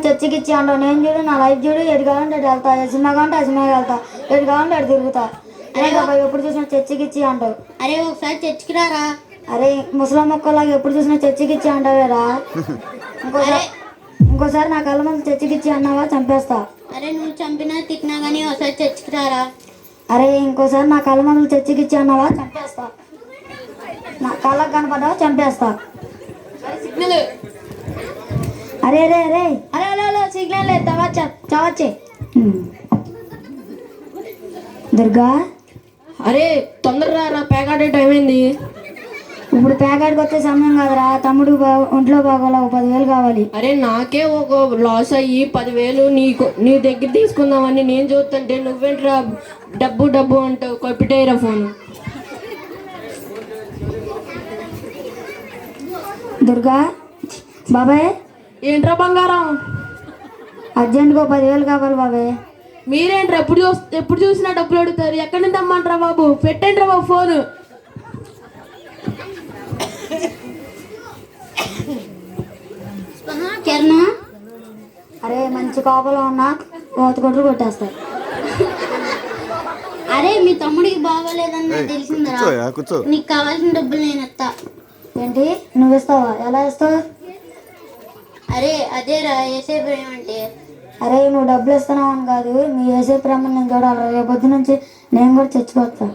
చర్చికి ఇచ్చి అంటావు. నేను చూడు నా లైఫ్ చూడు, ఎటు కావాలంటే ఎటు వెళ్తా, ఏ సినిమా కావాలంటే ఆ సినిమాకి వెళ్తా, ఎటు కావాలంటే ఎటు తిరుగుతా. ఎప్పుడు చూసినా చర్చికి ఇచ్చి అంటావు. అరే ఒకసారి చర్చికి రారా. అరే ముసలాం మొక్కలాగా ఎప్పుడు చూసినా చర్చికి ఇచ్చి అంటావేరా. ఇంకోసారి నా కళ్ళ ముందు చర్చికి ఇచ్చి అన్నావా చంపేస్తా. అరే నువ్వు చంపినా తిట్టినా కానీ ఒకసారి చర్చికి రారా. అరే ఇంకోసారి నా కళ్ళ ముందు చర్చికి ఇచ్చి అన్నావా చంపేస్తా. నా కళ్ళకు కనపడ్డావా చంపేస్తా. సిగ్నల్. అరే అరే అరే అరే అరే సిగ్నల్ లేదు, చావచ్చే. దుర్గా అరే తొందరగా రా, పేకాడే టైం అయింది. ఇప్పుడు ప్యాకెట్కి వచ్చే సమయం కాదురా. తమ్ముడు ఒంట్లో బాగోలా, 10,000 కావాలి. అరే నాకే ఒక లాస్ అయ్యి 10,000 నీ దగ్గర తీసుకుందామని నేను చూస్తుంటే నువ్వేంట్రా డబ్బు డబ్బు అంటావు. కొప్పిటేరా ఫోను. దుర్గా బాబాయ్ ఏంట్రా బంగారం, అర్జెంట్గా 10,000 కావాలి బాబాయ్. మీరేంట్రా ఎప్పుడు చూసినా డబ్బులు అడుగుతారు. ఎక్కడి నుంచి అమ్మంటారా బాబు, పెట్టండి బాబు ఫోను. కిరణ్ అరే మంచి కోపంలో ఉన్నా కోతకొట్లు కొట్టేస్తారు. అరే మీ తమ్ముడికి బాగోలేదని తెలిసిందిరా. నీకు కావాల్సిన డబ్బులు నేను ఇస్తా. ఏంటి నువ్వు ఇస్తావా? ఎలా ఇస్తావు? అరే అదేరా ఏసే ప్రేమ అంటే. అరే నువ్వు డబ్బులు ఇస్తున్నావు అని కాదు, మీ వేసే ప్రేమ నేను చూడాలి. రేపొద్దు నుంచి నేను కూడా చచ్చిపోతా.